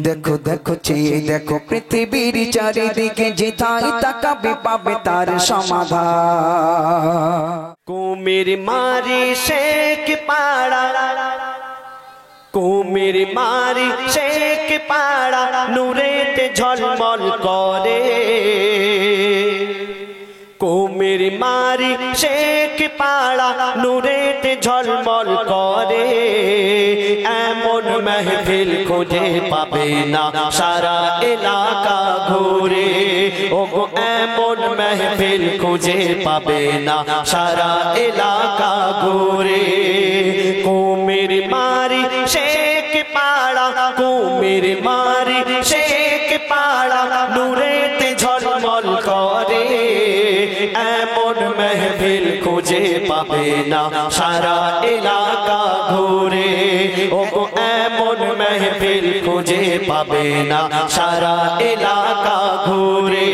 देखो देखो চেয়ে দেখো পৃথিবীর চারিদিকে যেথায় তাকাবে পাবে তার সমাধান। কুমির মারি শেখ পাড়া, কুমির মারি শেখ পাড়া নূরেতে ঝলমল করে। কুমির মারি শেখ পাড়া নূরেতে ঝলমল করে। এমন মেহফিল খুঁজে পাবে না সারা এলাকা ঘুরে। ওগো এমন মেহফিল খুঁজে পাবে না সারা এলাকা ঘুরে। কুমির মারি শেখ পাড়া, কুমির মারি শেখ পাড়া নূরেতে ঝলমল করে। এমন মেহফিল খুঁজে পাবে না সারা এলাকা ঘুরে। ওগো এমন মেহফিল খুঁজে পাবে না সারা এলাকা ঘুরে।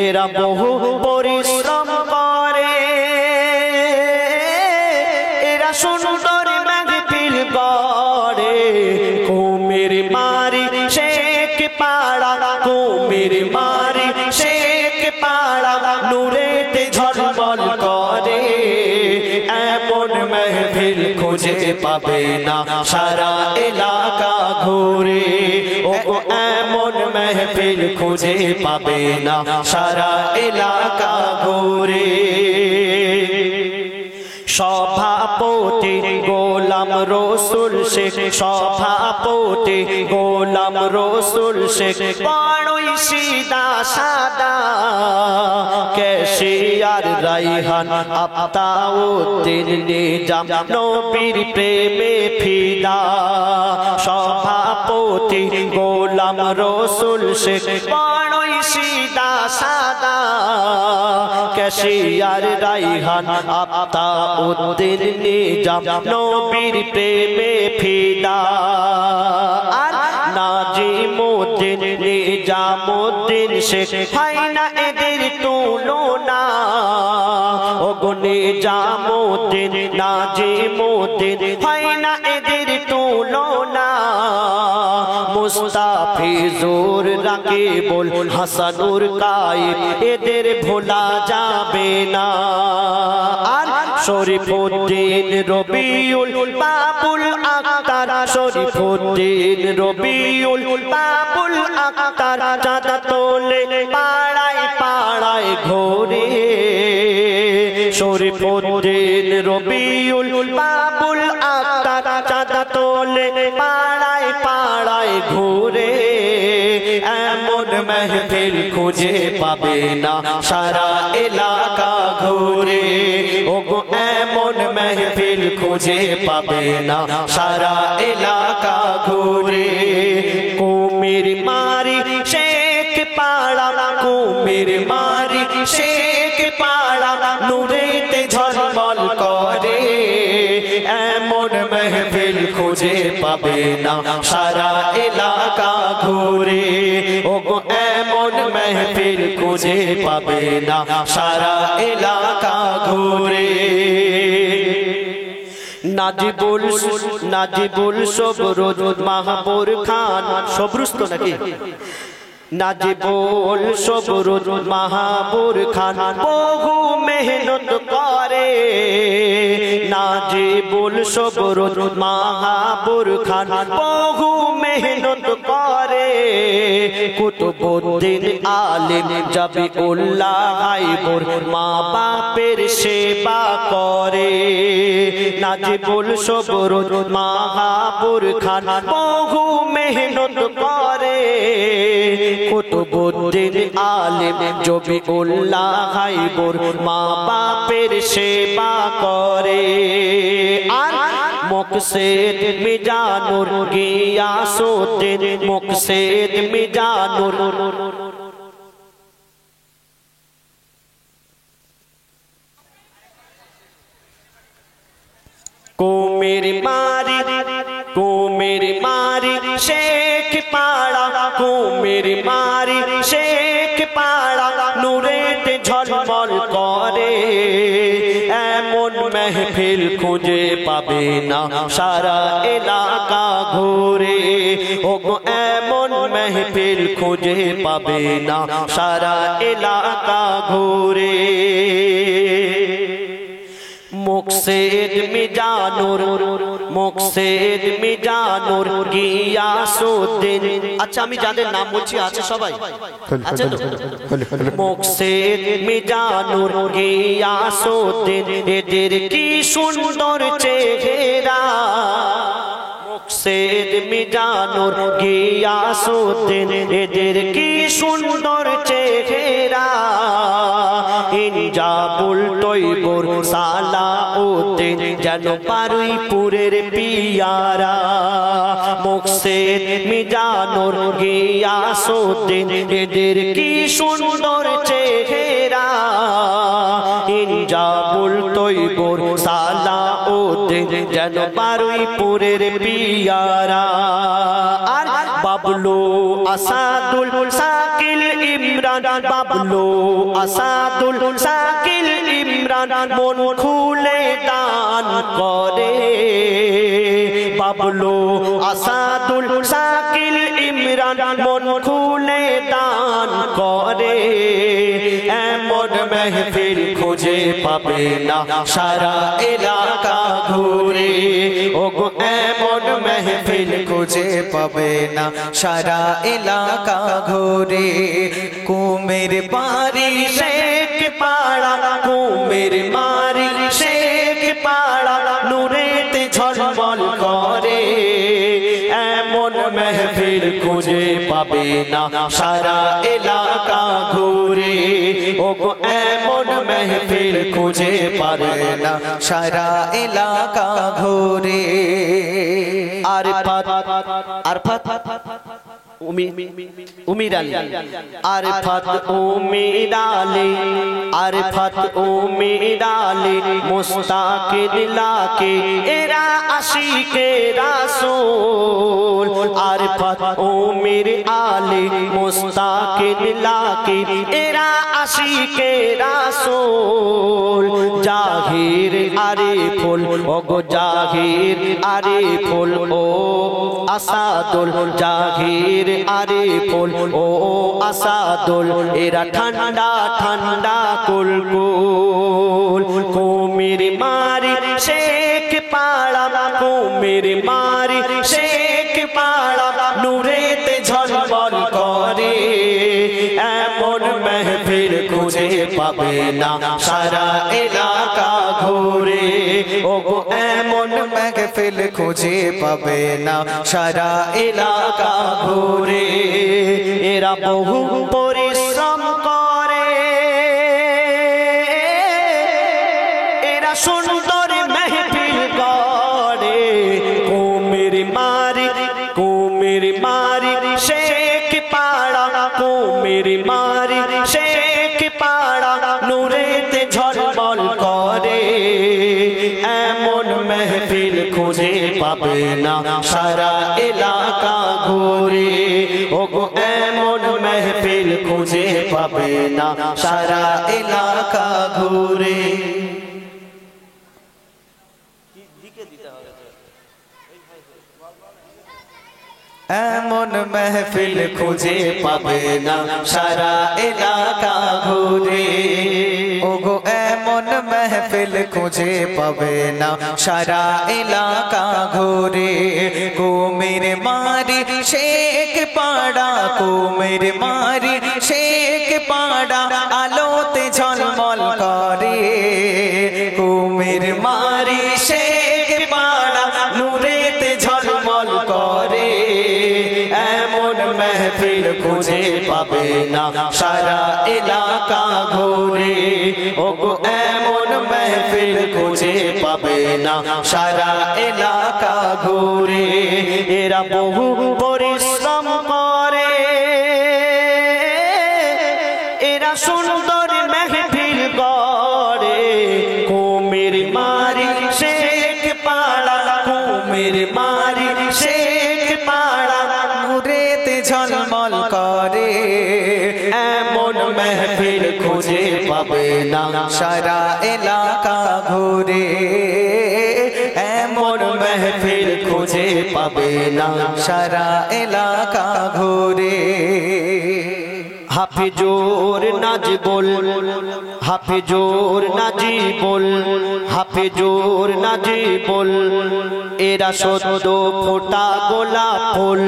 এরা বহু পরিশ্রম করে, এরা সুন্দর মেহফিল গড়ে। কুমির মারি শেখ পাড়া, কুমির মারি শেখ পাড়া নূরেতে ঝলমল করে। এমন মেহফিল খুঁজে পাবে না সারা এলাকা ঘুরে। ওগো এমন মেহফিল খুঁজে পাবে না সারা এলাকা ঘুরে। সভাপতি গোলাম রসুল শেখ, সভাপতি গোলাম রসুল শেখ বড়ই সিধা সাদা। ক্যাশিয়ার রাইহান আফতাউদ্দিন নিজাম নবীর প্রেমে ফিদা। সভাপতি গোলাম রসুল শেখ বড়ই সিধা সাদা। ক্যাশিয়ার রাইহান আফতাউদ্দিন নিজাম নবীর প্রেমে ফিদা। আর নাজিমুদ্দিন নিজামুদ্দিন শেখ হয় না এদের তুলনা। ওগো নিজামুদ্দিন নাজিমুদ্দিন হয় না এদের তুলনা। মুস্তাফিজুর রাকিবুল হাসানুর কায়েম এদের ভোলা যাবে না। আর শরীফুদ্দিন রবিউল বাবুল আক্তার, শরীফুদ্দিন রবিউল বাবুল আক্তার চাঁদা তোলে পাড়ায় পাড়ায় ঘোরে। শরীফুদ্দিন রবিউল বাবুল আক্তার চাঁদা তোলে পাড়ায় পাড়ায় ঘুরে। এমন মেহফিল খুঁজে পাবে না সারা এলাকা ঘুরে। ওগো এমন মেহফিল খুঁজে পাবে না সারা এলাকা ঘুরে। কুমির মারি শেখ পাড়া, কুমির মারি শেখ পাড়া নূরেতে ঝলমল করে। এমন মেহফিল খুঁজে পাবে না সারা এলাকা ঘুরে। ওগো এমন মেহফিল খুঁজে পাবে না সারা এলাকা ঘুরে। নাজিবুল সবরুজ মাহবুর খান, সবরুজ তো নাকি? নাজিবুল সবরুজ মাহবুর খান বহু মেহনত করে। নাজিবুল সবরুজ মাহবুর খান বহু মেহনত করে। কুতুবউদ্দিন আলিম জাবিউল্লাহ হায়বর মা বাপের সেবা করে। নাজিবুল সবরুজ মাহবুর খান বহু মেহনত করে। কুতুবউদ্দিন আলিম জাবিউল্লাহ হায়বর মা বাপের সেবা করে। আর মুকসিদ মিজানুর গিয়াসউদ্দিন, মুকসিদ মিজানুর কুমির মারি, কুমির মারি শেখ পাড়া, কুমির মারি শেখ পাড়া নূরেতে ঝলমল করে। এমন মেহফিল খুঁজে পাবে না সারা এলাকা ঘুরে ও গো এমন মেহফিল খুঁজে পাবে না সারা এলাকা ঘুরে মুকসেদ মিজানুর গিয়াসউদ্দিন আচ্ছা আমি যাদের নাম বলছি আছে সবাই আছে তো মুকসেদ মিজানুর গিয়াসউদ্দিন এদের কি সুন্দর চেহারা মুকসেদ মিজানুর গিয়াসউদ্দিন এদের কি সুন্দর চেহারা ইনজাবুল তৈবুর সালাউদ্দিন যেন পারুইপুরের পিয়ারা মুকসেদ মিজানুর গিয়াসউদ্দিন এদের কি সুন্দর চেহারা ইনজাবুল তৈবুর সালাউদ্দিন যেন পারুইপুরের পিয়ারা আর বাবলু আসাদুল সাকিল ইমরান বাবলু আসাদুল সাকিল ইমরান মন খুলে দান করে বাবলু আসাদুল সাকিল ইমরান মন খুলে দান করে এমন মেহফিল খুঁজে পাবে না সারা এলাকা ঘুরে ও গো এমন মেহফিল খুঁজে পাবে না সারা এলাকা ঘুরে কুমের বাড়ি শেখ পাড়া কুমের বাড়ি শেখ পাড়া নূরেতে ঝলমল করে এমন মেহফিল খুঁজে পাবে না সারা এলাকা ঘুরে ও গো এমন মেহফিল খুঁজে পাবে না সারা এলাকা ঘুরে আরফাত উমির আলী আরফাত উমির আলী মুস্তাকিদ লাকে এরা আশিকে রাসূল আরফাত উমির আলী মুস্তাকিদ লাকে এরা আশিকে রাসূল জাহির আরিফুল ও গো জাহির আরিফুল ও আসাদুল জাহির আরিফুল ও আসাদুল এরা ঠান্ডা ঠান্ডা কুলকুল কুমির মারি শেখ পাড়া কুমির মারি শেখ পাড়া নূরেতে ঝলমল করে এমন মেহফিল খুঁজে পাবে না সারা এলাকা ঘুরে ও গো এমন মেহফিল খুঁজে পাবে না সারা এলাকা ঘুরে এরা বহু পরিশ্রম করে এরা সুন্দর মেহফিল করে কুমির মারি শেখ পাড়া কুমির মারি শেখ পাড়া নূরেতে ঝলমল করে এমন মেহফিল খুঁজে পাবে না সারা এলাকা ঘুরে ও গো এমন মেহফিল খুঁজে পাবে না সারা এলাকা ঘুরে এমন মেহফিল খুঁজে পাবে না সারা এলাকা ঘুরে ও গো এমন মেহফিল খুঁজে পাবে না সারা এলাকা ঘুরে কুমির মারি শেখ পাড়া কুমির মারি শেখ পাড়া আলোতে ঝলমল করে কুমির মারি শেখ পাড়া নূরেতে ঝলমল করে এমন মেহফিল খুঁজে পাবে না সারা এলাকা ঘুরে ও গো এমন মেহফিল খুঁজে পাবে না সারা এলাকা ঘুরে এরা বহু পরিশ্রম করে এরা সুন্দর মেহফিল গড়ে কুমির মারি শেখ পাড়া কুমির মারি শেখ পাড়া নূরেতে ঝলমল করে এমন মেহফিল খুঁজে পাবে না সারা এলাকা ঘুরে এমন মেহফিল খুঁজে পাবে না সারা এলাকা ঘুরে হাফিজুর নাজিবুল হাফিজুর নাজিবুল হাফিজুর নাজিবুল এরা সদ্য ফোটা গোলাপ ফুল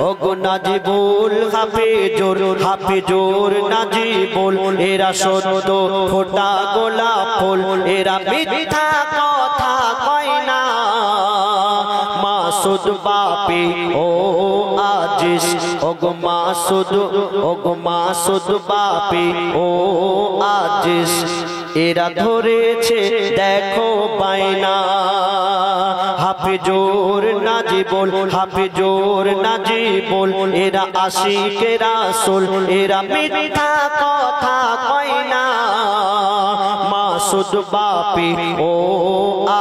ওগো নাজিবুল হাফিজুর হাফিজুর নাজিবুল এরা সদ্য ফোটা গোলাপ ফুল এরা মিথ্যা কথা কয় না মাসুদ বাপি ও আজিজ ওগো মাসুদ বাপি ও আজিজ এরা ধরেছে দেখো বাইনা হাফিজুর নাজিবুল এরা আশিকে রাসূল এরা মিথ্যা কথা কয় না মাসুদ বাপি ও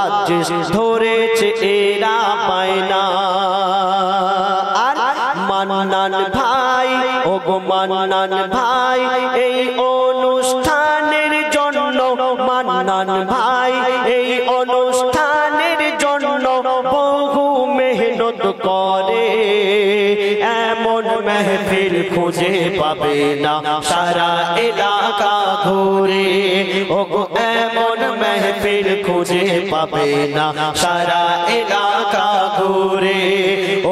আজিজ ধরেছে এরা বাইনা আর মান্নান ভাই ওগো মান্নান ভাই এই অনুষ্ঠানের জন্য মান্নান ভাই এই অনুষ্ঠানের জন্য বহু মেহনত করে এমন মেহফিল খুঁজে পাবে না সারা এলাকা ঘুরে ওগো এমন মেহফিল খুঁজে পাবে না সারা এলাকা ঘুরে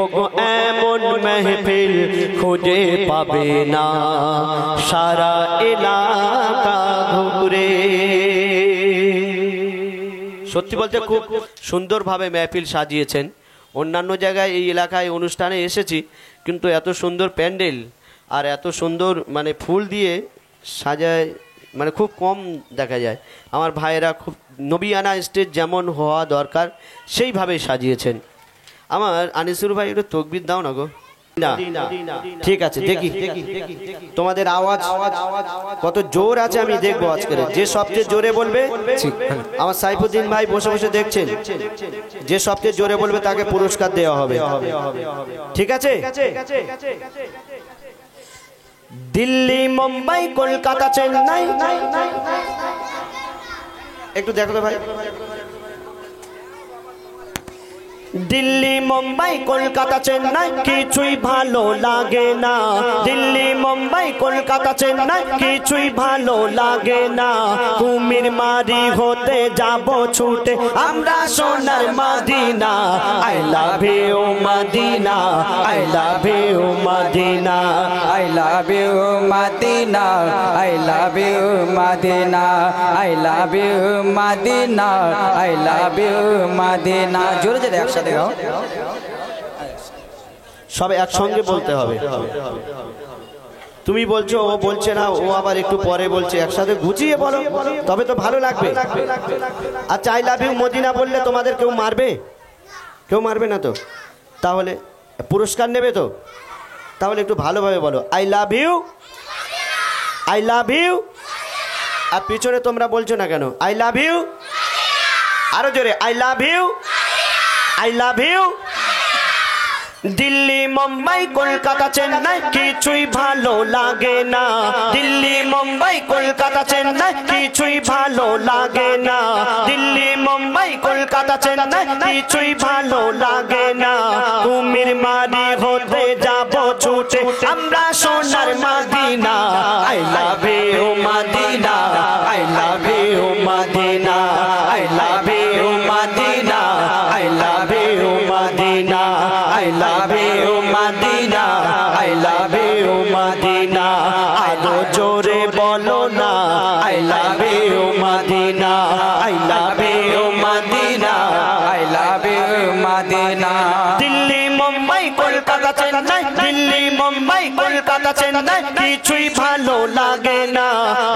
ওগো এমন মেহফিল খুঁজে পাবে না সারা এলাকা ঘুরে। সত্যি বলতে খুব সুন্দরভাবে মেহফিল সাজিয়েছেন। অন্যান্য জায়গায় এই এলাকায় অনুষ্ঠানে এসেছি, কিন্তু এত সুন্দর প্যান্ডেল আর এত সুন্দর মানে ফুল দিয়ে সাজায় মানে খুব কম দেখা যায়। আমার ভাইয়েরা খুব নবিয়ানা স্টেজ যেমন হওয়া দরকার সেইভাবে সাজিয়েছেন। আমার আনিসুর ভাই একটু তকবির দাও না গো। না ঠিক আছে, দেখি তোমাদের আওয়াজ কত জোর আছে আমি দেখবো আজকে। যে সবচেয়ে জোরে বলবে, আমার সাইফুদ্দিন ভাই বসে বসে দেখছেন, যে সবচেয়ে জোরে বলবে তাকে পুরস্কার দেওয়া হবে। ঠিক আছে? দিল্লি, মুম্বাই, কলকাতা, চেন্নাই, একটু দেখো তো ভাই। দিল্লি, মুম্বাই, কলকাতা, চেন্নাই কিছুই ভালো লাগে না। দিল্লি, মুম্বাই, কলকাতা, চেন্নাই কিছুই ভালো লাগে না। কুমির মারি হতে যাব ছুটে আমরা সোনার Madina. I love you Madina, I love you Madina, I love you Madina, I love you Madina, I love you Madina, I love you Madina। জোরে জোরে একসাথে গাও। সব একসঙ্গে বলতে হবে। তুমি বলছো, ও বলছে না, ও আবার একটু পরে বলছে, একসাথে গুছিয়ে বলো তবে তো ভালো লাগবে। আচ্ছা, আই লাভ ইউ মদিনা বললে তোমাদের কেউ মারবে? কেউ মারবে না তো? তাহলে পুরস্কার নেবে তো? তাহলে একটু ভালোভাবে বলো, I love you, I love you. আর পিছনে তোমরা বলছো না কেন? আই লাভ ইউ, আরো জোরে, I love you, I love you. Delhi, Mumbai, Kolkata, Chennai কিছুই ভালো লাগে না। দিল্লি, মুম্বাই, কলকাতা, চেন্নাই কিছুই ভালো লাগে না। দিল্লি, মুম্বাই, কলকাতা, চেন্নাই কিছুই ভালো লাগে না। কুমির মারি হতে যাব ছুটে আমরা সোনার Madina. I love you Madina, I love you Madina, I love you Madina, I love you Madina, I love you Madina, I love you Madina. আরো জোরে বলো না, I love you Madina, I love you Madina, I love you Madina। Delhi, Mumbai, Kolkata, Chennai, Delhi, Mumbai, Kolkata, Chennai কিছুই ভালো লাগে না।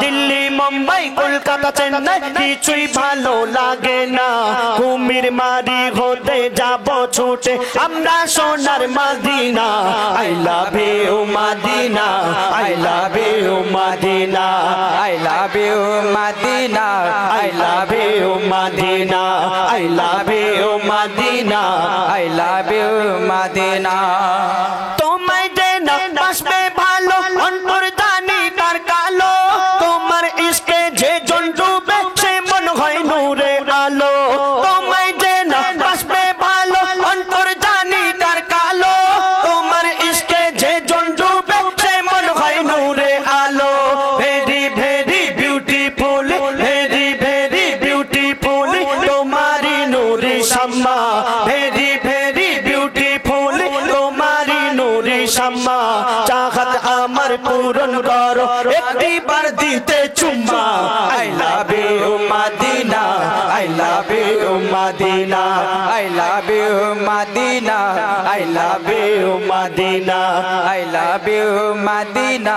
দিল্লি, মুম্বাই, কলকাতা, চেন্নাই কিছুই ভালো লাগে না। কুমির মারি হতে যাব ছুটে আমরা সোনার Madina. I love you Madina, I love you Madina, I love you Madina, I love you Madina, I love you Madina, I love you Madina। তোমায় যে না শাম্মা চাহত আমার পূরণ করো একটি বার দিতে চুম্মা I love you Madina I love you Madina I love you Madina I love you Madina I love you Madina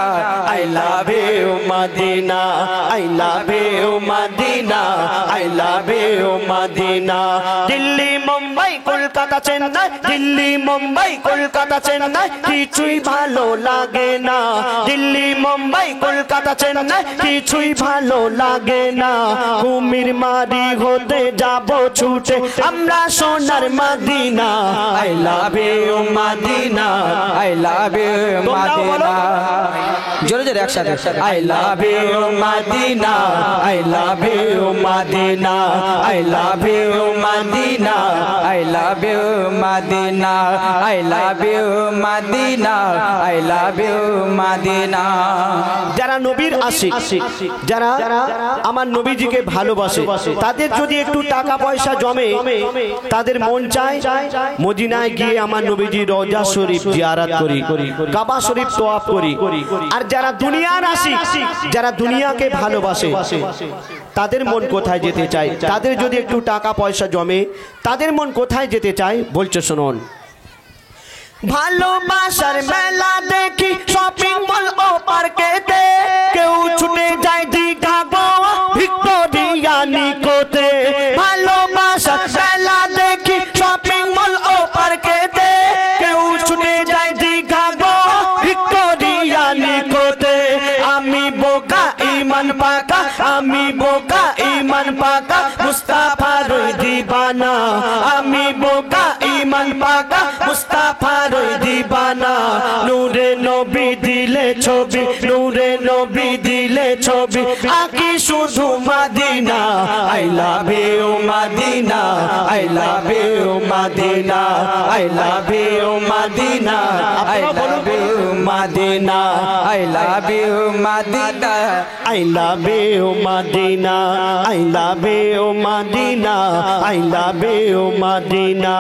I love you Madina I love you Madina I love you Madina Delhi Mumbai Kolkata Chennai Delhi Mumbai Kolkata Chennai কিছুই ভালো লাগে না দিল্লি মুম্বাই কলকাতা চেন্নাই কিছুই ভালো লাগে না কুমির মারি হতে যাব ছুটে আমরা সোনার Medina I love you Madina I love you Madina জোরে জোরে একসাথে I love you Madina I love you Madina I love you Madina I love you Madina I love you Madina I love you Madina যারা নবীর আশিক যারা আমার নবীজিকে ভালোবাসে তাদের যদি একটু টাকা পয়সা জমে তাদের মন চায় মদিনায় গিয়ে আমার নবীজি রওজা শরীফ জিয়ারত করি কাবা শরীফ তওয়াফ করি আর যারা দুনিয়ার আশিক যারা দুনিয়াকে ভালোবাসে তাদের মন কোথায় যেতে চায় তাদের যদি একটু টাকা পয়সা জমে তাদের মন কোথায় যেতে চায় বলছে শুনুন ভালোবাসার মেলা দেখি শপিং মল ও পার্কেতে কেউ ছুটে যায় দীঘা গোয়া ভিক্টোরিয়া নিকোতে ভালোবাসার মেলা দেখি শপিং মল ও পার্কেতে কেউ ছুটে যায় দীঘা গোয়া ভিক্টোরিয়া নিকোতে আমি বোকা ইমান পাকা আমি বোকা ইমান পাকা মুস্তাফার দিবানা আমি বোকা ইমান পাকা মুস্তাফার দিবানা নূরে নবী দিলে ছবি নূরে নবী দিলে ছবি আকি শুধু Medina I love you Madina I love you Madina I love you Madina I love you Madina I love you Madina I love you Madina I love you Madina I love you Madina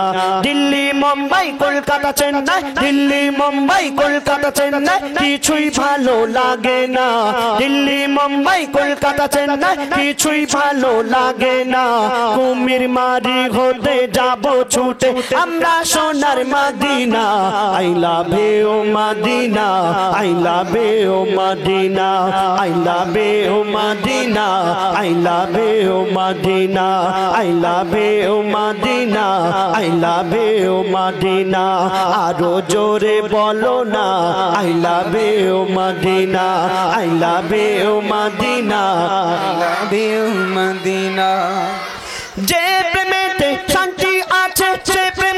Delhi Mumbai Kolkata Chennai Delhi Mumbai Kolkata Chennai কিছুই ভালো লাগে না দিল্লি মুম্বাই কলকাতা চেন্নাই কিছুই ভালো লাগে না কুমির মারি হতে যাব ছুটে আমরা সোনার Medina I love you Madina I love you Madina I love you Madina I love you Madina I love you Madina I love you Madina আরো জোরে বলো না I love you Madina I love you Madina I love you Madina যে প্রেমেতে শান্তি আছে সে প্রেম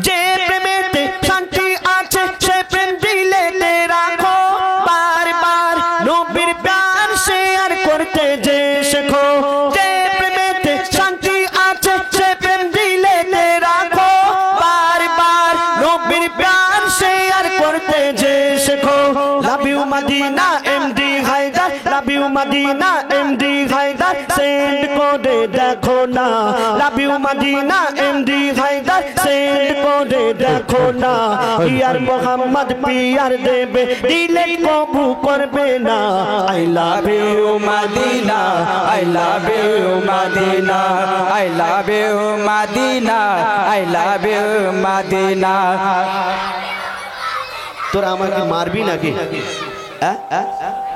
যে প্রেমেতে শান্তি আছে সে প্রেম দিলে রাখো বারবার নবীর প্যার শেয়ার করতে যে শেখো যে প্রেমেতে শান্তি আছে সে প্রেম দিলে রাখো বারবার নবীর প্যার শেয়ার করতে যে শেখো love you Madina MD Haider love you Madina MD Haider send করে দেখো না love you Madina MD Haider send করে দেখো না ইয়ার মোহাম্মদ পিয়ার দেবে দিলে কবু করবে না I love you Madina I love you Madina I love you Madina I love you Madina তোরা আমাকে মারবি নাকি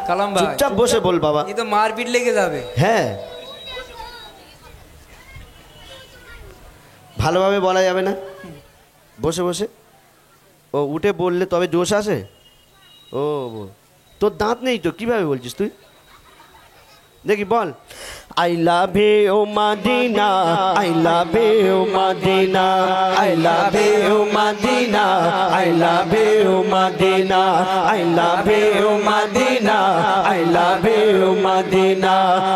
কালাম ভাই চুপচাপ বসে বল বাবা এই তো মারপিট লেগে যাবে হ্যাঁ ভালোভাবে বলা যাবে না বসে বসে ও উঠে বললে তবে জোশ আসে ও তোর দাঁত নেই তো কিভাবে বলছিস তুই দেখি বল I love you Madina I love you Madina I love you Madina I love you Madina I love you Madina I love you Madina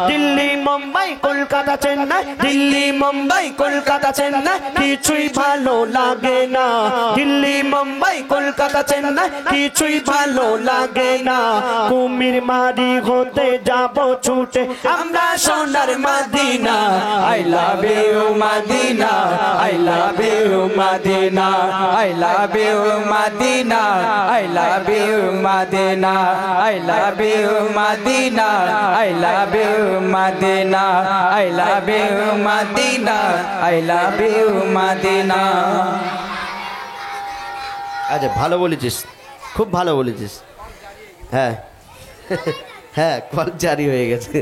Delhi Mumbai Kolkata Chennai Delhi Mumbai Kolkata Chennai কিছুই ভালো লাগে না দিল্লি মুম্বাই কলকাতা চেন্নাই কিছুই ভালো লাগে না কুমির মারি হতে যাব ছুটে আমরা সোনার Madina I love you Madina I love you Madina I love you Madina I love you Madina I love you Madina I love you Madina I love you Madina I love you Madina. আচ্ছা ভালো বলেছিস খুব ভালো বলেছিস হ্যাঁ হ্যাঁ কল জারি হয়ে গেছে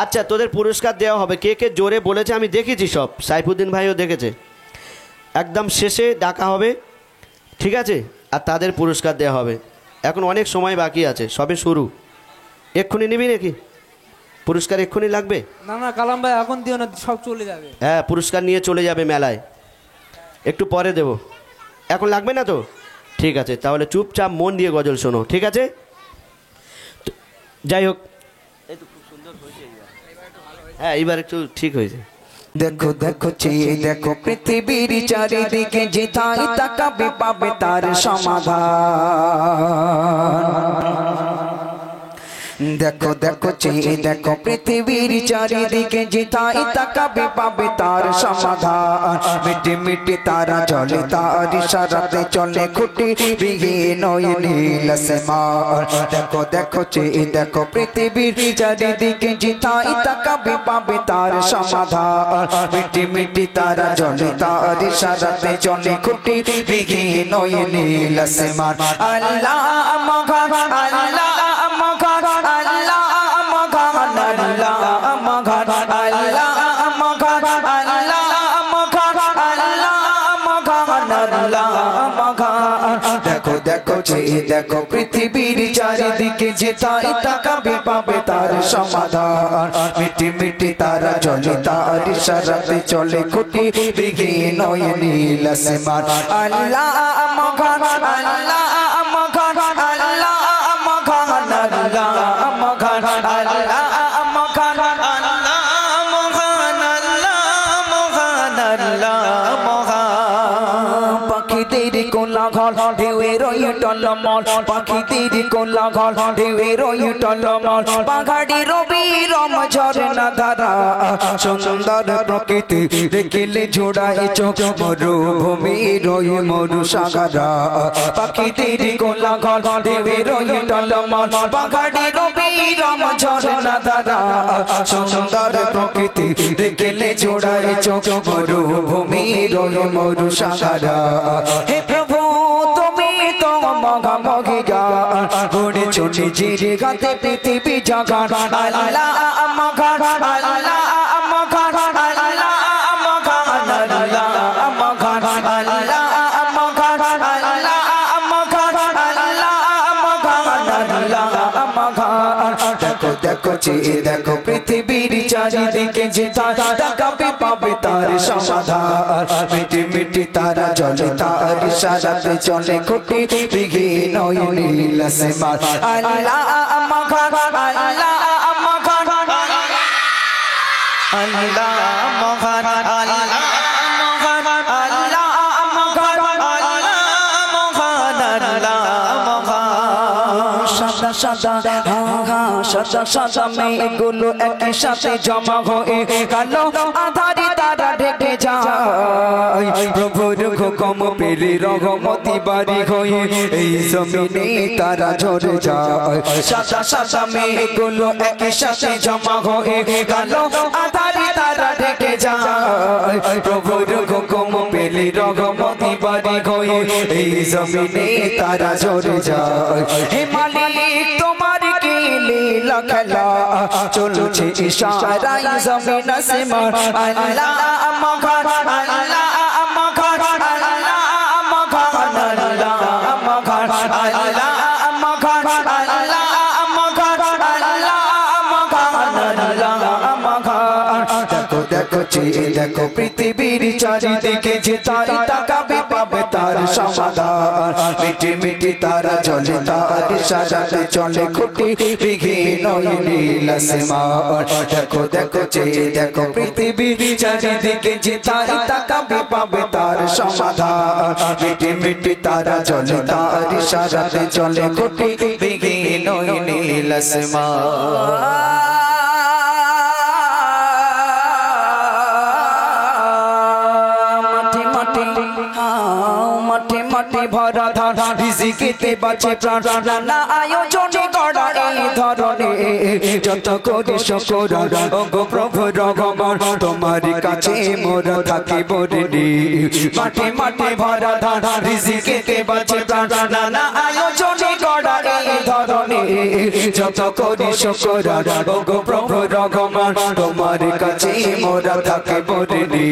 আচ্ছা তোদের পুরস্কার দেওয়া হবে কে কে জোরে বলেছে আমি দেখেছি সব সাইফুদ্দিন ভাইও দেখেছে একদম শেষে ডাকা হবে ঠিক আছে আর তাদের পুরস্কার দেওয়া হবে এখন অনেক সময় বাকি আছে সবে শুরু এক্ষুনি নিবি নাকি পুরস্কার এক্ষুনি লাগবে না না কালাম ভাই এখন দিও না সব চলে যাবে হ্যাঁ পুরস্কার নিয়ে চলে যাবে মেলায় একটু পরে দেব এখন লাগবে না তো ঠিক আছে তাহলে চুপচাপ মন দিয়ে গজল শোনো ঠিক আছে যাই হোক হ্যাঁ এইবার একটু ঠিক হয়েছে দেখো দেখো চেয়ে দেখো পৃথিবীর চারিদিকে যেথায় তাকাবে পাবে তার সমাধান দেখো দেখো চেয়ে দেখো পৃথিবীর চারিদিকে যেথায় তাকাবে পাবে তার সমাধান মিটি মিটি তারা জলে তার ইশারাতে চলে খুঁটি বিহীন নীল আসমান দেখো দেখো চেয়ে দেখো পৃথিবীর চারিদিকে যেথায় তাকাবে পাবে তার সমাধান মিটি মিটি তারা জলে তার ইশারাতে চলে খুঁটি বিহীন নীল আসমান আল্লাহ মহান আল্লাহ মহান আল্লাহ মহান আল্লাহ মহান আল্লাহ মহান আল্লাহ মহান আল্লাহ মহান আল্লাহ মহান দেখো দেখো চেয়ে দেখো পৃথিবীর চারিদিকে যেথায় তাকাবে পাবে তার সমাধান মিটি মিটি তারা জলে তার ইশারাতে চলে খুঁটি বিহীন নীল আসমান আল্লাহ মহান আল্লাহ মহান আল্লাহ মহান আল্লাহ মহান আল্লাহ মহান আল্লাহ মহান আল্লাহ মহান আল্লাহ মহান পাখিদের কোলাহল ঢেউয়ের টলমল পাখিদের কোলাহল ঢেউয়ের টলমল পাহাড়ি রবি রম ঝরনা ধারা সুন্দর প্রকৃতি দেখলে জোড়ায় চোখ মরুভূমির মরু সাগরা পাখিদের কোলাহল ঢেউয়ের টলমল পাহাড়ি রবি রম ঝরনা ধারা সুন্দর প্রকৃতি দেখলে জোড়ায় চোখ মরুভূমির মরু সাগরা হে প্রভু তুমি তো মহামহিয়া গড়েছো নিজের গাতে পৃথিবী জাগান আল্লাহ মহান আল্লাহ মহান আল্লাহ মহান আল্লাহ মহান আল্লাহ মহান আল্লাহ মহান আল্লাহ মহান আল্লাহ মহান দেখো দেখো চেয়ে দেখো পৃথিবীর চারিদিকে যেথায় তাকাবে পাবে তার সমাধান মিটি মিটি তারা জলে তার ইশারাতে চলে খুঁটি বিহীন নীল আসমান আল্লাহ মহান আল্লাহ মহান আল্লাহ মহান আল্লাহ মহান আল্লাহ মহান আল্লাহ মহান আল্লাহ মহান সাদা সাদা সাদা সাদা মেঘগুলো একই সাথে জমা হয়ে কালো আধারি তারা ঢেকে যায় প্রভুর হুকুম পেলে রহমতি বাড়ি হয়ে এই জমিনে তারা ঝরে যায় সাদা সাদা মেঘগুলো একই সাথে জমা হয়ে কালো আধারি তারা ঢেকে যায় প্রভুর হুকুম পেলে রহমতি বাড়ি হয়ে এই জমিনে তারা ঝরে যায় হে মালিক তোমার কি লীলা খেলা চলছে ইশারায় জমিন আসমান আল্লাহ মহান আল্লাহ মহান আল্লাহ মহান আল্লাহ মহান আল্লাহ মহান আল্লাহ মহান আল্লাহ মহান আল্লাহ মহান দেখো দেখো চেয়ে দেখো পৃথিবীর চারিদিকে যে তাই তাকাবে পাবে তার সমাধান মিটি মিটি তারা চলে তার সাজাতে চলে খুঁটি বিঘিন নীল আসমান দেখো দেখো চেয়ে দেখো পৃথিবীর চারিদিকে যে তাই তাকাবে পাবে তার সমাধান মিটি মিটি তারা চলে তার সাজাতে চলে খুঁটি বিঘিন নীল আসমান মাঠে মাঠে ভরা ধান রিজিকেতে বাঁচে প্রাণ নানা আয়োজনে গড়া এই ধরনে যত করি শুকর ওগো প্রভু রঘুবর তোমার কাছে মোরা থাকি বরণি মাঠে মাঠে ভরা ধান রিজিকেতে বাঁচে প্রাণ নানা আয়োজনে গড়া এই ধরনে যত করি শুকর ওগো প্রভু রঘুবর তোমার কাছে মোরা থাকি বরণি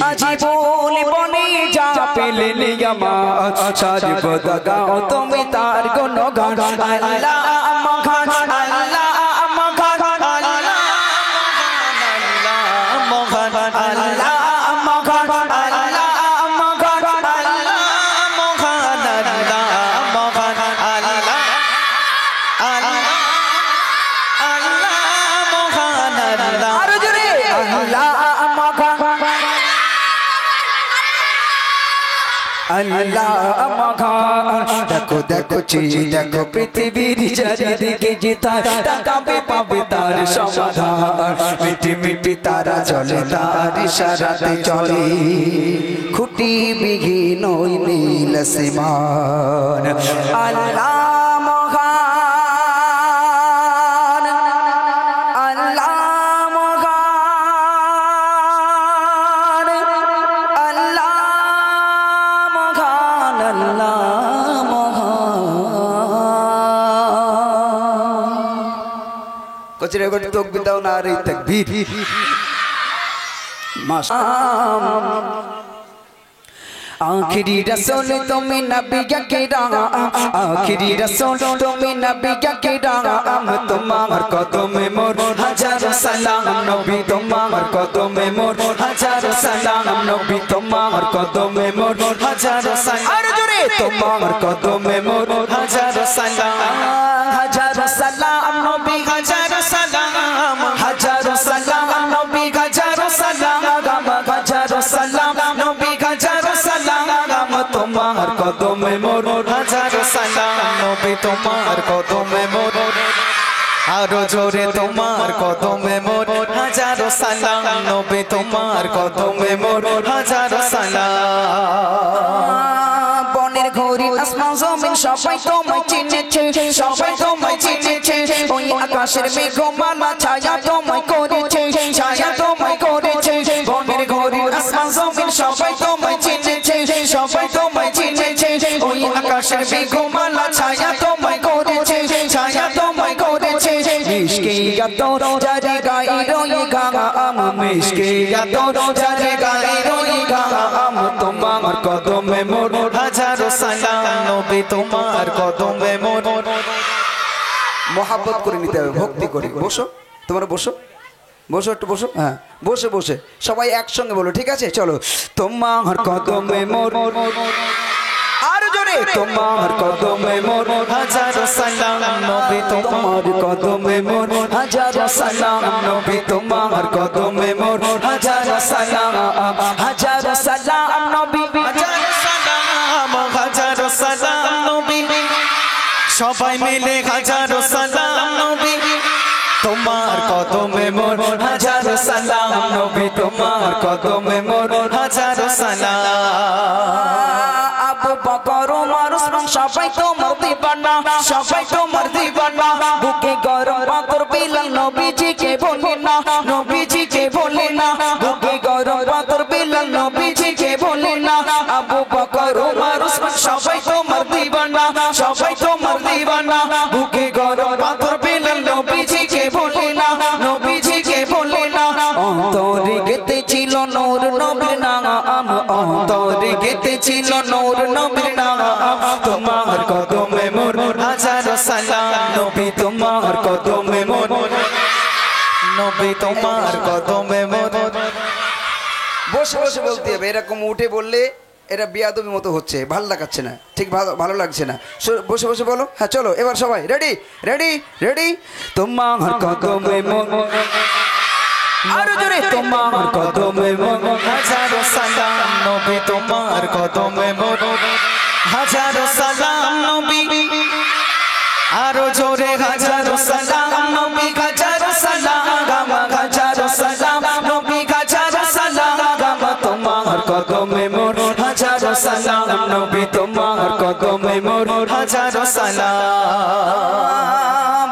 আজি বলে বনে যা পেলে নিয়ামত সর্বদা গাও তুমি তার গুণগান আল্লাহ মহান আল্লাহ মহান আল্লাহ মহান আল্লাহ মহান আল্লাহ মহান আল্লাহ মহান আল্লাহ মহান আল্লাহ আল্লাহ আল্লাহ মহান আল্লাহ আর জোরে আল্লাহ মহান আল্লাহ মহান দেখো দেখো চেয়ে দেখো পৃথিবীর চারিদিকে যে তাকাবে পাবে তার সমাধান মিটি মিটি তারা চলে তার ইশারাতে চলে খুঁটি বিঘিন নীল আসমান আল্লাহ মহান আল্লাহ মহান আল্লাহ কচরে গট তকবীর দাও না রে তাকবীর आखिरी रसूल तुम्हें नबी के राम आखिरी रसूल तुम्हें नबी के राम तुम्हार कदम में मोर हजारों सलाम नबी तुम्हार कदम में मोर हजारों सलाम नबी तुम्हार कदम में मोर हजारों सलाम अरे जोरे तुम्हार कदम में मोर हजारों सलाम नबी हजारों सलाम नबी हजारों सलाम हजारों सलाम नबी हजारों सलाम तुम्हार कदम में मोर हजारों सलाम नबी तुम्हार कदम में मोर आरो जोरे तुम्हार कदम में मोर हजारों सलाम नबी तुम्हार कदम में मोर हजारों सलाम বনের ঘড়ি আসমান জমিন সবাই তোমায় চিনেছে সবাই তোমায় চিনেছে ওই আকাশের মেঘমালা ছায়া তোমায় করেছে ছায়া তোমায় করেছে বনের ঘড়ি আসমান জমিন সবাই তোমায় চিনেছে সবাই তোমায় চিনেছে ওই আকাশের মেঘমালা ছায়া তোমায় করেছে ছায়া তোমায় করেছে মিশকে গাতর জারি গাই রই গাম মিশকে গাতর জারি গাই রই গাম তোমার কদমে মোর হাজারো সালাম নবী তোমার কদমে মোর মোহাব্বত করে নিতে হবে ভক্তি করে বসো তোমরা বসো বসো একটু বসো হ্যাঁ বসে বসে সবাই একসঙ্গে বলো ঠিক আছে চলো তোমার কদমে মোর আর জোরে তোমার কদমে মোর হাজারো সালাম নবী তোমার কদমে মোর হাজারো সালাম নবী তোমার কদমে মোর হাজারো সালাম নবী হাজারো সালাম নবী সবাই মিলে হাজারো সালাম নবী তোমার কদমে মোর হাজারো সালাম নবী তোমার কদমে মোর হাজারো সালাম আবু বকর ওমর ওসমান সবাই তোমার দিবানা সবাই তোমার দিবানা বুকে গরম পাথর বিলাল নবীজিকে ভুলে না নবীজিকে ভুলে না বুকে গরম পাথর বিলাল নবীজিকে ভুলে না আবু বকর ওমর ওসমান সবাই তোমার দিবানা সবাই তোমার দিবানা বুকে গরম পাথর বিলাল নবীজিকে ভুলে না নবীজিকে ভুলে না অন্তরে গেতে ছিল নূর নবীর নাম অন্তরে গেতে ছিল নূর নবীর নাম তোমার কদমে মোর হাজারো সালাম নবী তোমার কদমে মোর নবী তোমার কদমে মোর বসে বসে বলতে হবে, এরকম উঠে বললে এটা বেয়াদবি মতো হচ্ছে, ভালো লাগাচ্ছে না, ঠিক ভালো লাগছে না। বসে বসে বলো। হ্যাঁ চলো এবার সবাই রেডি রেডি রেডি। তোমার কদমে মন, আরো জোরে তোমার কদমে মন, হাজারো সালাম নবী তোমার কদমে মন, হাজারো সালাম নবী, আরো জোরে হাজারো সালাম নবী, হাজারো সালাম, হাজারো সালাম নবী, হাজারো সালাম, তোমার কদমে মোর, হাজারো সালাম নবী তোমার কদমে মোর, হাজারো সালাম।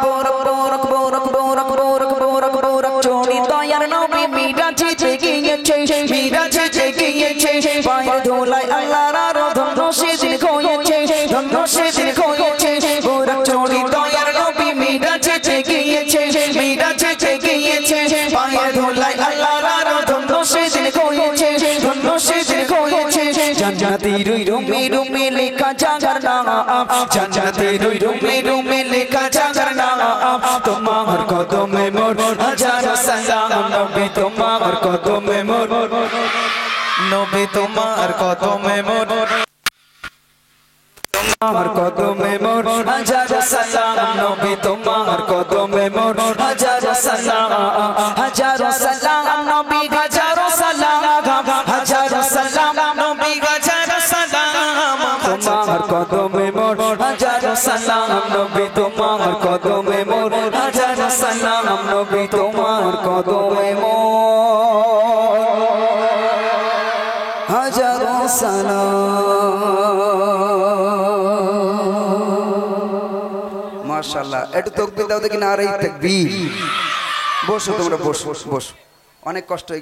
বোরক বোরক বোরক বোরক বোরক বোরক বোরক চোরি দয়ার নবী মিরাজে গিয়েছে, মিরাজে গিয়েছে, পায়ের ধুলায় আল্লাহর আরাধন সেদিন হয়েছে, ধন্য সেদিন হয়েছে। বোরক চোরি দয়ার নবী মিরাজে গিয়েছে, মিরাজে গিয়েছে, পায়ের ধুলায় আল্লাহর আরাধন সেদিন হয়েছে, ধন্য সেদিন হয়েছে। জান্নাতি রুমে রুমে লেখা জাগার নাম, জান্নাতি রুমে রুমে লেখা জাগার নাম, তোমার কদমে মোর, হাজারো সালাম নবী তোমার কদমে মোর, নবী তোমার কদমে মোর, তোমার কদমে মোর, হাজারো সালাম নবী তোমার কদমে মোর, হাজারো সালাম, হাজারো সালাম নবী, হাজারো সালাম, হাজারো সালাম নবী, হাজারো সালাম, তোমার কদমে মোর, হাজারো সালাম নবী তোমার কদমে মোর, হাজারো সালাম নবী তোমার কদমে মোর, হাজারো সালাম। মাশাআল্লাহ, একটু তাকবীর দাও দেখি, নারে তাকবীর। বসো তোমরা, বসো বসো, অনেক কষ্ট হয়ে